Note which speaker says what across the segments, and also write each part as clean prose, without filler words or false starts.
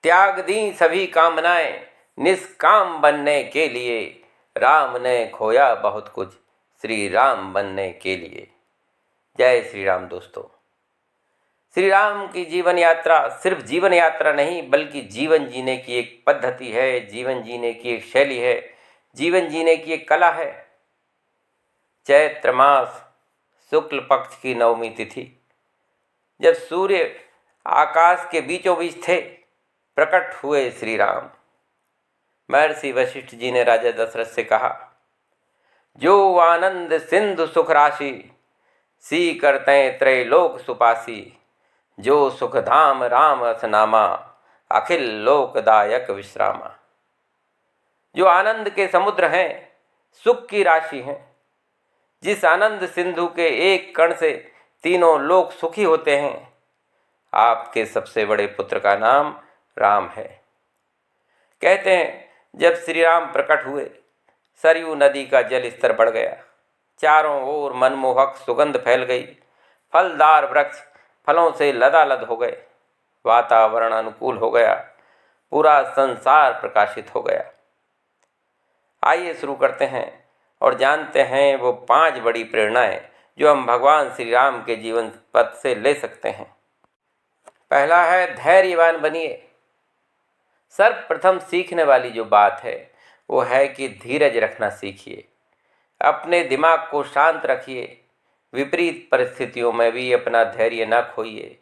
Speaker 1: त्याग दी सभी कामनाएं निष्काम बनने के लिए। राम ने खोया बहुत कुछ श्री राम बनने के लिए। जय श्री राम दोस्तों। श्री राम की जीवन यात्रा सिर्फ जीवन यात्रा नहीं बल्कि जीवन जीने की एक पद्धति है, जीवन जीने की एक शैली है, जीवन जीने की एक कला है। चैत्र मास शुक्ल पक्ष की नवमी तिथि, जब सूर्य आकाश के बीचों बीच थे, प्रकट हुए श्री राम। महर्षि वशिष्ठ जी ने राजा दशरथ से कहा, जो आनंद सिंधु सुख राशि, सी करते त्रैलोक सुपासी। जो सुख धाम राम असनामा, अखिल लोकदायक विश्रामा। जो आनंद के समुद्र हैं, सुख की राशि हैं, जिस आनंद सिंधु के एक कण से तीनों लोक सुखी होते हैं, आपके सबसे बड़े पुत्र का नाम राम है। कहते हैं जब श्री राम प्रकट हुए, सरयू नदी का जल स्तर बढ़ गया, चारों ओर मनमोहक सुगंध फैल गई, फलदार वृक्ष फलों से लदालद हो गए, वातावरण अनुकूल हो गया, पूरा संसार प्रकाशित हो गया। आइए शुरू करते हैं और जानते हैं वो 5 बड़ी प्रेरणाएं जो हम भगवान श्री राम के जीवन पथ से ले सकते हैं। पहला है धैर्यवान बनिए। सर्वप्रथम सीखने वाली जो बात है वो है कि धीरज रखना सीखिए। अपने दिमाग को शांत रखिए, विपरीत परिस्थितियों में भी अपना धैर्य न खोइए।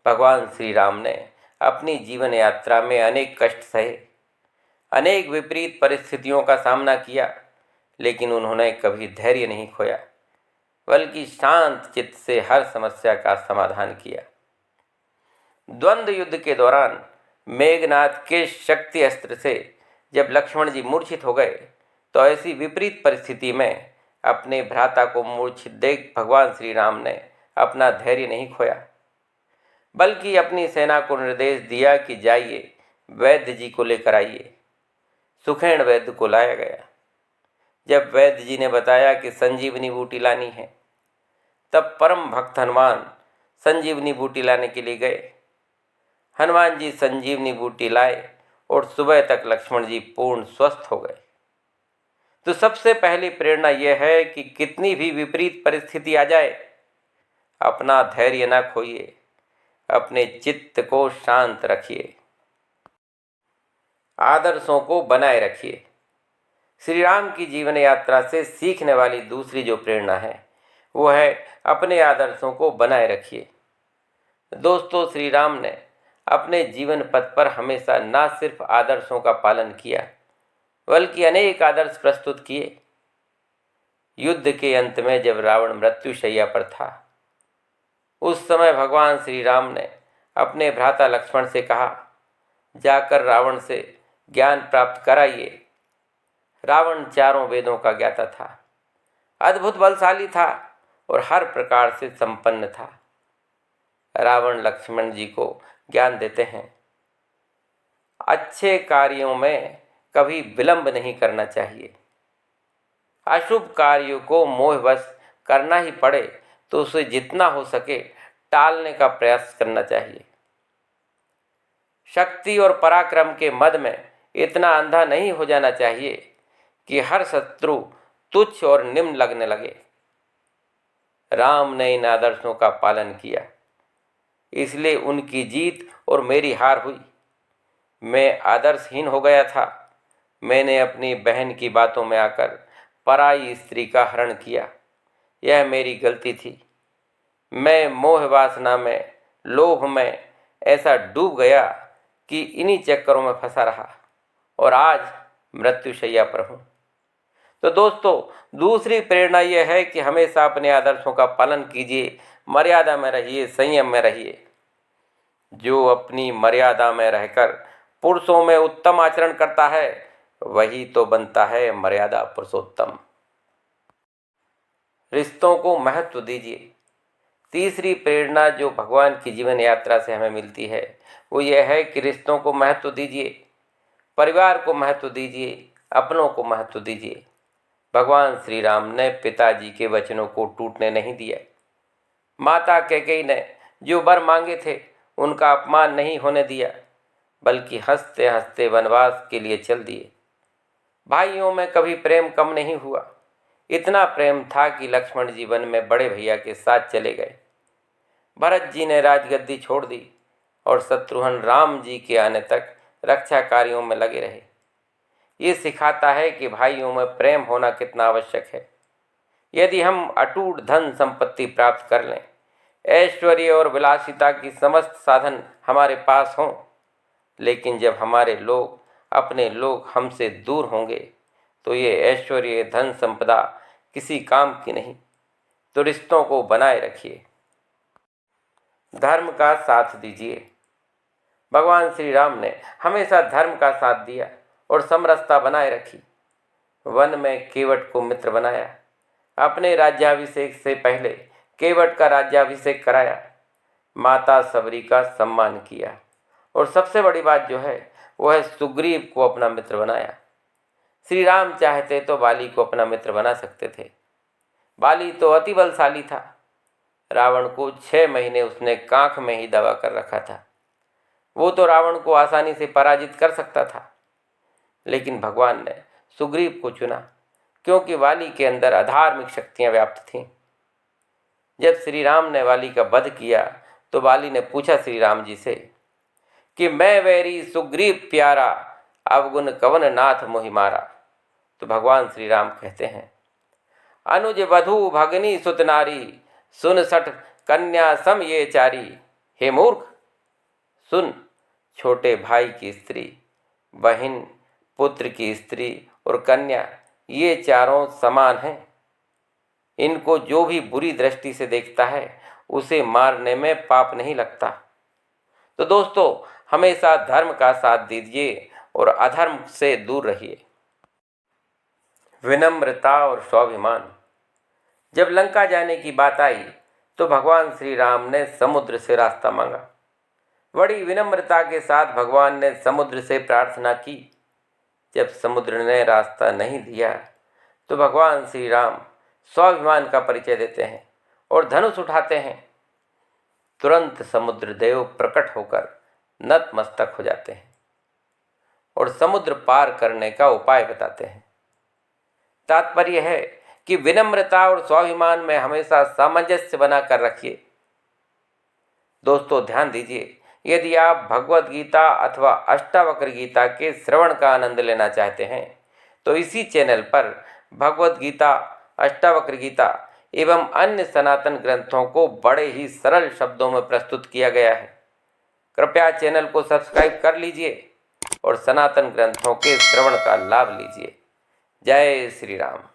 Speaker 1: भगवान श्री राम ने अपनी जीवन यात्रा में अनेक कष्ट सहे, अनेक विपरीत परिस्थितियों का सामना किया, लेकिन उन्होंने कभी धैर्य नहीं खोया, बल्कि शांत चित्त से हर समस्या का समाधान किया। द्वंद्व युद्ध के दौरान मेघनाद के शक्ति अस्त्र से जब लक्ष्मण जी मूर्छित हो गए, तो ऐसी विपरीत परिस्थिति में अपने भ्राता को मूर्छित देख भगवान श्री राम ने अपना धैर्य नहीं खोया, बल्कि अपनी सेना को निर्देश दिया कि जाइए वैद्य जी को लेकर आइए। सुखेण वैद्य को लाया गया। जब वैद्य जी ने बताया कि संजीवनी बूटी लानी है, तब परम भक्त हनुमान संजीवनी बूटी लाने के लिए गए। हनुमान जी संजीवनी बूटी लाए और सुबह तक लक्ष्मण जी पूर्ण स्वस्थ हो गए। तो सबसे पहली प्रेरणा यह है कि कितनी भी विपरीत परिस्थिति आ जाए, अपना धैर्य न खोइए, अपने चित्त को शांत रखिए, आदर्शों को बनाए रखिए। श्री राम की जीवन यात्रा से सीखने वाली दूसरी जो प्रेरणा है वो है अपने आदर्शों को बनाए रखिए। दोस्तों, श्री राम ने अपने जीवन पथ पर हमेशा न सिर्फ आदर्शों का पालन किया, बल्कि अनेक आदर्श प्रस्तुत किए। युद्ध के अंत में जब रावण मृत्युशैया पर था, उस समय भगवान श्री राम ने अपने भ्राता लक्ष्मण से कहा, जाकर रावण से ज्ञान प्राप्त कराइए। रावण चारों वेदों का ज्ञाता था, अद्भुत बलशाली था और हर प्रकार से संपन्न था। रावण लक्ष्मण जी को ज्ञान देते हैं, अच्छे कार्यों में कभी विलंब नहीं करना चाहिए। अशुभ कार्यों को मोहवश करना ही पड़े तो उसे जितना हो सके टालने का प्रयास करना चाहिए। शक्ति और पराक्रम के मद में इतना अंधा नहीं हो जाना चाहिए कि हर शत्रु तुच्छ और निम्न लगने लगे। राम ने इन आदर्शों का पालन किया, इसलिए उनकी जीत और मेरी हार हुई। मैं आदर्शहीन हो गया था। मैंने अपनी बहन की बातों में आकर पराई स्त्री का हरण किया, यह मेरी गलती थी। मैं मोह वासना में, लोभ में ऐसा डूब गया कि इन्हीं चक्करों में फंसा रहा और आज मृत्युशैया पर हूँ। तो दोस्तों, दूसरी प्रेरणा यह है कि हमेशा अपने आदर्शों का पालन कीजिए, मर्यादा में रहिए, संयम में रहिए। जो अपनी मर्यादा में रहकर पुरुषों में उत्तम आचरण करता है, वही तो बनता है मर्यादा पुरुषोत्तम। रिश्तों को महत्व दीजिए। तीसरी प्रेरणा जो भगवान की जीवन यात्रा से हमें मिलती है वो यह है कि रिश्तों को महत्व दीजिए, परिवार को महत्व दीजिए, अपनों को महत्व दीजिए। भगवान श्री राम ने पिताजी के वचनों को टूटने नहीं दिया। माता कैकेयी ने जो वर मांगे थे उनका अपमान नहीं होने दिया। बल्कि हंसते हंसते वनवास के लिए चल दिए। भाइयों में कभी प्रेम कम नहीं हुआ। इतना प्रेम था कि लक्ष्मण जी वन में बड़े भैया के साथ चले गए। भरत जी ने राजगद्दी छोड़ दी और शत्रुघ्न राम जी के आने तक रक्षा कार्यों में लगे रहे। ये सिखाता है कि भाइयों में प्रेम होना कितना आवश्यक है। यदि हम अटूट धन संपत्ति प्राप्त कर लें, ऐश्वर्य और विलासिता की समस्त साधन हमारे पास हों, लेकिन जब हमारे लोग, अपने लोग हमसे दूर होंगे तो ये ऐश्वर्य धन संपदा किसी काम की नहीं। तो रिश्तों को बनाए रखिए, धर्म का साथ दीजिए। भगवान श्री राम ने हमेशा धर्म का साथ दिया और समरसता बनाए रखी। वन में केवट को मित्र बनाया, अपने राज्याभिषेक से पहले केवट का राज्याभिषेक कराया, माता सबरी का सम्मान किया और सबसे बड़ी बात जो है वो है सुग्रीव को अपना मित्र बनाया। श्री राम चाहते तो बाली को अपना मित्र बना सकते थे। बाली तो अति बलशाली था। रावण को 6 महीने उसने कांख में ही दबा कर रखा था। वो तो रावण को आसानी से पराजित कर सकता था, लेकिन भगवान ने सुग्रीव को चुना क्योंकि वाली के अंदर अधार्मिक शक्तियां व्याप्त थीं। जब श्री राम ने वाली का वध किया तो वाली ने पूछा श्री राम जी से कि मैं वैरी सुग्रीव प्यारा, अवगुण कवन नाथ मोहि मारा। तो भगवान श्री राम कहते हैं, अनुज वधु भगनी सुत नारी, सुन सठ कन्या सम ये चारी। हे मूर्ख, सुन, छोटे भाई की स्त्री, बहन, पुत्र की स्त्री और कन्या, ये चारों समान हैं। इनको जो भी बुरी दृष्टि से देखता है उसे मारने में पाप नहीं लगता। तो दोस्तों, हमेशा धर्म का साथ दीजिए और अधर्म से दूर रहिए। विनम्रता और स्वाभिमान। जब लंका जाने की बात आई तो भगवान श्री राम ने समुद्र से रास्ता मांगा। बड़ी विनम्रता के साथ भगवान ने समुद्र से प्रार्थना की। जब समुद्र ने रास्ता नहीं दिया तो भगवान श्री राम स्वाभिमान का परिचय देते हैं और धनुष उठाते हैं। तुरंत समुद्र देव प्रकट होकर नतमस्तक हो जाते हैं और समुद्र पार करने का उपाय बताते हैं। तात्पर्य है कि विनम्रता और स्वाभिमान में हमेशा सामंजस्य बनाकर रखिए। दोस्तों, ध्यान दीजिए, यदि आप भगवत गीता अथवा अष्टावक्र गीता के श्रवण का आनंद लेना चाहते हैं तो इसी चैनल पर भगवत गीता, अष्टावक्र गीता एवं अन्य सनातन ग्रंथों को बड़े ही सरल शब्दों में प्रस्तुत किया गया है। कृपया चैनल को सब्सक्राइब कर लीजिए और सनातन ग्रंथों के श्रवण का लाभ लीजिए। जय श्री राम।